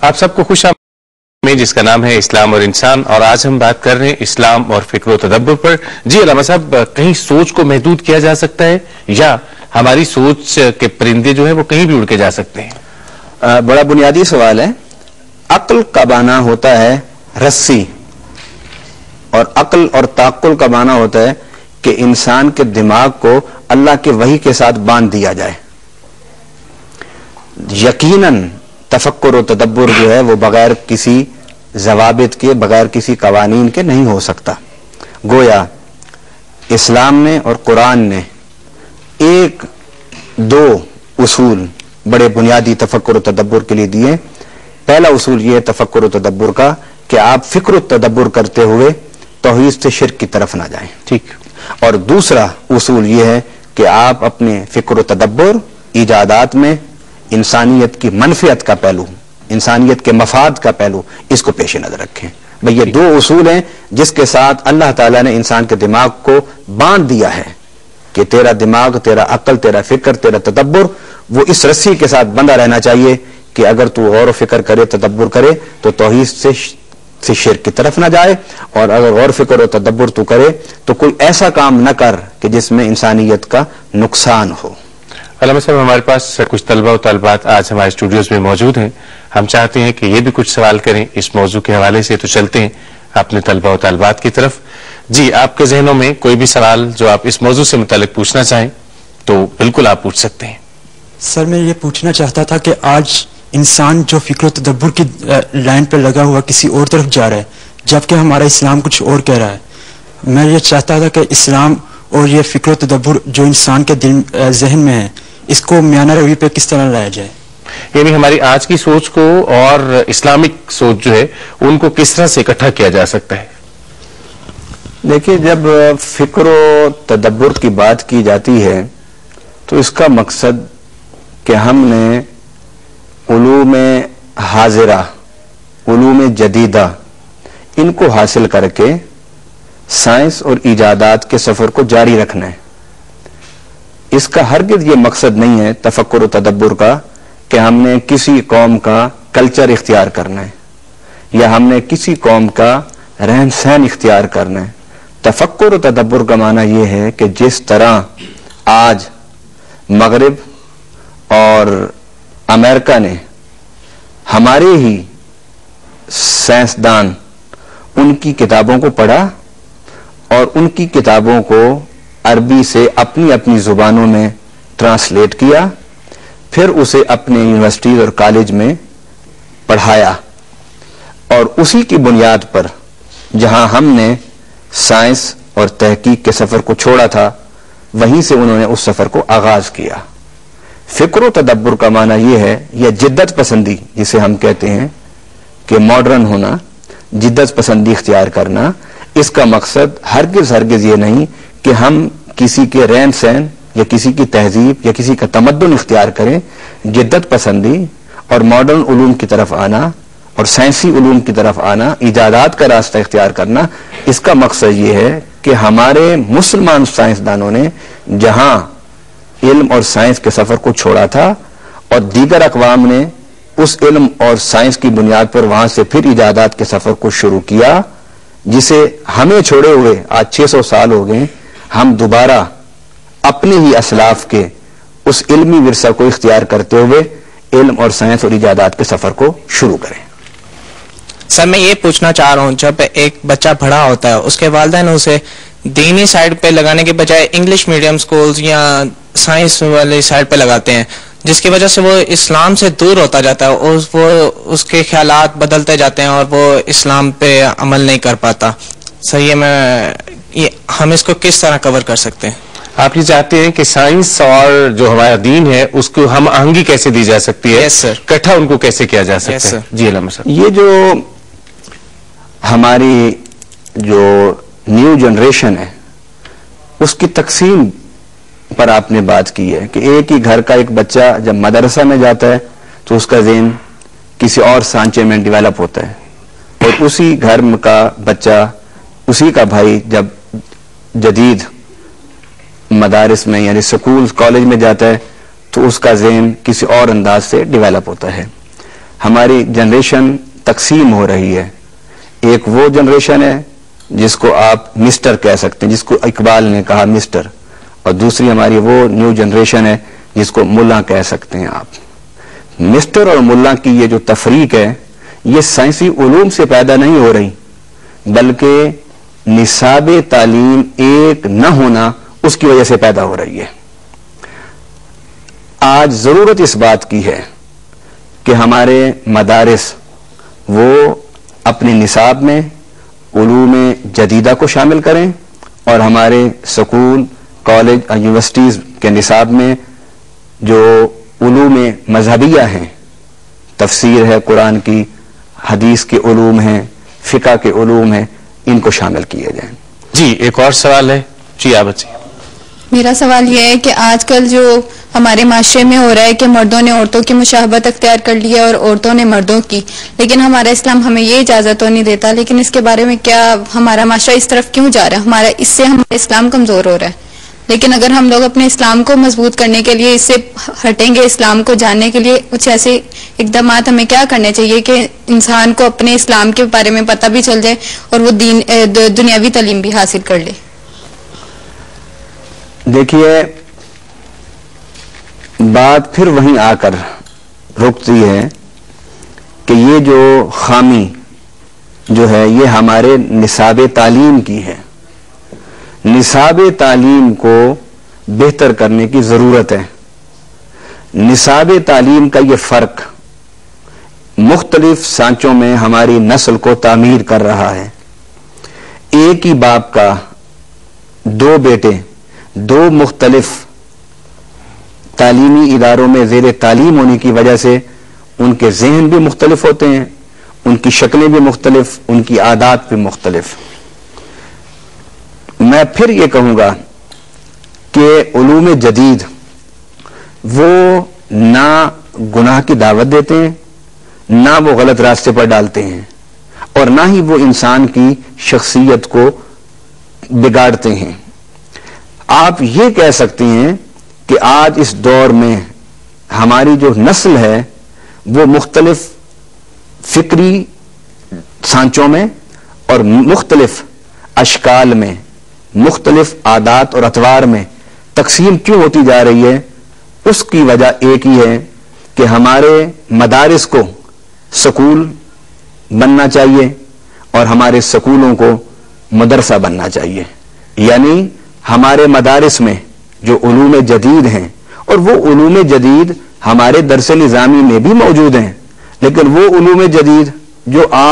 آپ سب کو خوش آمدید، جس کا نام ہے اسلام اور انسان، اور آج ہم بات کر رہے ہیں اسلام اور فکر و تدبر پر۔ جی علامہ صاحب، کہیں سوچ کو محدود کیا جا سکتا ہے یا ہماری سوچ کے پرندے جو ہیں وہ کہیں بھی اڑ کے جا سکتے ہیں؟ بڑا بنیادی سوال ہے۔ عقل کا معنی ہوتا ہے رسی، اور عقل اور تعقل کا معنی ہوتا ہے کہ انسان کے دماغ کو اللہ کے وحی کے ساتھ باندھ دیا جائے۔ یقیناً تفکر و تدبر جو ہے وہ بغیر کسی ضوابط کے، بغیر کسی قوانین کے نہیں ہو سکتا۔ گویا اسلام نے اور قرآن نے ایک دو اصول بڑے بنیادی تفکر و تدبر کے لیے دیے۔ پہلا اصول یہ ہے تفکر و تدبر کا کہ آپ فکر و تدبر کرتے ہوئے توحید سے شرک کی طرف نہ جائیں، ٹھیک۔ اور دوسرا اصول یہ ہے کہ آپ اپنے فکر و تدبر ایجادات میں انسانیت کی منفعت کا پہلو، انسانیت کے مفاد کا پہلو، اس کو پیش نظر رکھیں۔ بھئی یہ دو اصول ہیں جس کے ساتھ اللہ تعالیٰ نے انسان کے دماغ کو باندھ دیا ہے کہ تیرا دماغ، تیرا عقل، تیرا فکر، تیرا تدبر وہ اس رسی کے ساتھ بندھا رہنا چاہیے کہ اگر تو غور و فکر کرے، تدبر کرے تو توحید سے شرک کی طرف نہ جائے، اور اگر غور فکر و تدبر تو کرے تو کوئی ایسا کام نہ کر کہ جس میں انسانیت کا نقصان ہو۔ علامہ صاحب، ہمارے پاس کچھ طلبہ و طالبات آج ہمارے اسٹوڈیوز میں موجود ہیں، ہم چاہتے ہیں کہ یہ بھی کچھ سوال کریں اس موضوع کے حوالے سے، تو چلتے ہیں اپنے طلبہ و طالبات کی طرف۔ جی، آپ کے ذہنوں میں کوئی بھی سوال جو آپ اس موضوع سے متعلق پوچھنا چاہیں تو بالکل آپ پوچھ سکتے ہیں۔ سر، میں یہ پوچھنا چاہتا تھا کہ آج انسان جو فکر و تدبر کی لائن پہ لگا ہوا کسی اور طرف جا رہا ہے، جبکہ ہمارا اسلام کچھ اور کہہ رہا ہے۔ میں یہ چاہتا تھا کہ اسلام اور یہ فکر و تدبر جو انسان کے ذہن میں ہے، اس کو میانہ روی پہ کس طرح لایا جائے؟ یعنی ہماری آج کی سوچ کو اور اسلامک سوچ جو ہے ان کو کس طرح سے اکٹھا کیا جا سکتا ہے؟ دیکھیے، جب فکر و تدبر کی بات کی جاتی ہے تو اس کا مقصد کہ ہم نے علوم حاضرہ، علوم جدیدہ، ان کو حاصل کر کے سائنس اور ایجادات کے سفر کو جاری رکھنا ہے۔ اس کا ہرگز یہ مقصد نہیں ہے تفکر و تدبر کا کہ ہم نے کسی قوم کا کلچر اختیار کرنا ہے یا ہم نے کسی قوم کا رہن سہن اختیار کرنا ہے۔ تفکر و تدبر کا معنی یہ ہے کہ جس طرح آج مغرب اور امریکہ نے ہمارے ہی سائنسدان ان کی کتابوں کو پڑھا اور ان کی کتابوں کو عربی سے اپنی اپنی زبانوں میں ٹرانسلیٹ کیا، پھر اسے اپنے یونیورسٹیز اور کالج میں پڑھایا، اور اسی کی بنیاد پر جہاں ہم نے سائنس اور تحقیق کے سفر کو چھوڑا تھا وہیں سے انہوں نے اس سفر کو آغاز کیا۔ فکر و تدبر کا معنی یہ ہے، یہ جدت پسندی جسے ہم کہتے ہیں کہ ماڈرن ہونا، جدت پسندی اختیار کرنا، اس کا مقصد ہرگز یہ نہیں کہ ہم کسی کے رہن سہن یا کسی کی تہذیب یا کسی کا تمدن اختیار کریں۔ جدت پسندی اور ماڈرن علوم کی طرف آنا اور سائنسی علوم کی طرف آنا، ایجادات کا راستہ اختیار کرنا، اس کا مقصد یہ ہے کہ ہمارے مسلمان سائنسدانوں نے جہاں علم اور سائنس کے سفر کو چھوڑا تھا اور دیگر اقوام نے اس علم اور سائنس کی بنیاد پر وہاں سے پھر ایجادات کے سفر کو شروع کیا، جسے ہمیں چھوڑے ہوئے آج 600 سال ہو گئے، ہم دوبارہ اپنے ہی اسلاف کے اس علمی ورثہ کو اختیار کرتے ہوئے علم اور سائنس اور ایجادات کے سفر کو شروع کریں۔ سر، میں یہ پوچھنا چاہ رہا ہوں، جب ایک بچہ بڑا ہوتا ہے اس کے والدین اسے دینی سائڈ پہ لگانے کے بجائے انگلش میڈیم سکولز یا سائنس والی سائڈ پہ لگاتے ہیں، جس کی وجہ سے وہ اسلام سے دور ہوتا جاتا ہے، اور وہ اس کے خیالات بدلتے جاتے ہیں اور وہ اسلام پہ عمل نہیں کر پاتا۔ صحیح ہے، ہم اس کو کس طرح کور کر سکتے ہیں؟ آپ یہ چاہتے ہیں کہ سائنس اور جو ہمارا دین ہے اس کو ہم آہنگی کیسے دی جا سکتی ہے؟ Yes, sir. اکٹھا ان کو کیسے کیا جا سکتا Yes, ہے؟ sir. جی علامہ صاحب، یہ جو ہماری جو نیو جنریشن ہے اس کی تقسیم پر آپ نے بات کی ہے کہ ایک ہی گھر کا ایک بچہ جب مدرسہ میں جاتا ہے تو اس کا ذہن کسی اور سانچے میں ڈیولپ ہوتا ہے، اور اسی گھر کا بچہ، اسی کا بھائی جب جدید مدارس میں یعنی سکول کالج میں جاتا ہے تو اس کا ذہن کسی اور انداز سے ڈیولپ ہوتا ہے۔ ہماری جنریشن تقسیم ہو رہی ہے. ایک وہ جنریشن ہے جس کو آپ مسٹر کہہ سکتے ہیں، جس کو اقبال نے کہا مسٹر، اور دوسری ہماری وہ نیو جنریشن ہے جس کو ملا کہہ سکتے ہیں آپ. مسٹر اور ملا کی یہ جو تفریق ہے یہ سائنسی علوم سے پیدا نہیں ہو رہی، بلکہ نصاب تعلیم ایک نہ ہونا اس کی وجہ سے پیدا ہو رہی ہے. آج ضرورت اس بات کی ہے کہ ہمارے مدارس وہ اپنے نصاب میں علوم جدیدہ کو شامل کریں، اور ہمارے سکول، کالج اور یونیورسٹیز کے نصاب میں جو علوم مذہبیہ ہیں، تفسیر ہے قرآن کی، حدیث کے علوم ہیں، فقہ کے علوم ہیں، ان کو شامل کیے جائیں. جی ایک اور سوال ہے. جی آپ بتائیے. میرا سوال یہ ہے کہ آج کل جو ہمارے معاشرے میں ہو رہا ہے کہ مردوں نے عورتوں کی مشابہت اختیار کر لی ہے اور عورتوں نے مردوں کی، لیکن ہمارا اسلام ہمیں یہ اجازت تو نہیں دیتا. لیکن اس کے بارے میں کیا ہمارا معاشرہ اس طرف کیوں جا رہا ہے؟ اس سے ہمارا اسلام کمزور ہو رہا ہے. لیکن اگر ہم لوگ اپنے اسلام کو مضبوط کرنے کے لیے اس سے ہٹیں گے، اسلام کو جاننے کے لیے کچھ ایسے اقدامات ہمیں کیا کرنے چاہیے کہ انسان کو اپنے اسلام کے بارے میں پتہ بھی چل جائے اور وہ دنیاوی تعلیم بھی حاصل کر لے. دیکھیے بات پھر وہیں آ کر رکتی ہے کہ یہ جو خامی جو ہے یہ ہمارے نصاب تعلیم کی ہے. نصاب تعلیم کو بہتر کرنے کی ضرورت ہے. نصاب تعلیم کا یہ فرق مختلف سانچوں میں ہماری نسل کو تعمیر کر رہا ہے. ایک ہی باپ کا دو بیٹے دو مختلف تعلیمی اداروں میں زیر تعلیم ہونے کی وجہ سے ان کے ذہن بھی مختلف ہوتے ہیں، ان کی شکلیں بھی مختلف، ان کی عادات بھی مختلف. میں پھر یہ کہوں گا کہ علوم جدید وہ نہ گناہ کی دعوت دیتے ہیں، نہ وہ غلط راستے پر ڈالتے ہیں، اور نہ ہی وہ انسان کی شخصیت کو بگاڑتے ہیں. آپ یہ کہہ سکتے ہیں کہ آج اس دور میں ہماری جو نسل ہے وہ مختلف فکری سانچوں میں اور مختلف اشکال میں، مختلف عادات اور اطوار میں تقسیم کیوں ہوتی جا رہی ہے. اس کی وجہ ایک ہی ہے کہ ہمارے مدارس کو سکول بننا چاہیے اور ہمارے سکولوں کو مدرسہ بننا چاہیے. یعنی ہمارے مدارس میں جو علوم جدید ہیں، اور وہ علوم جدید ہمارے درس نظامی میں بھی موجود ہیں، لیکن وہ علوم جدید جو آج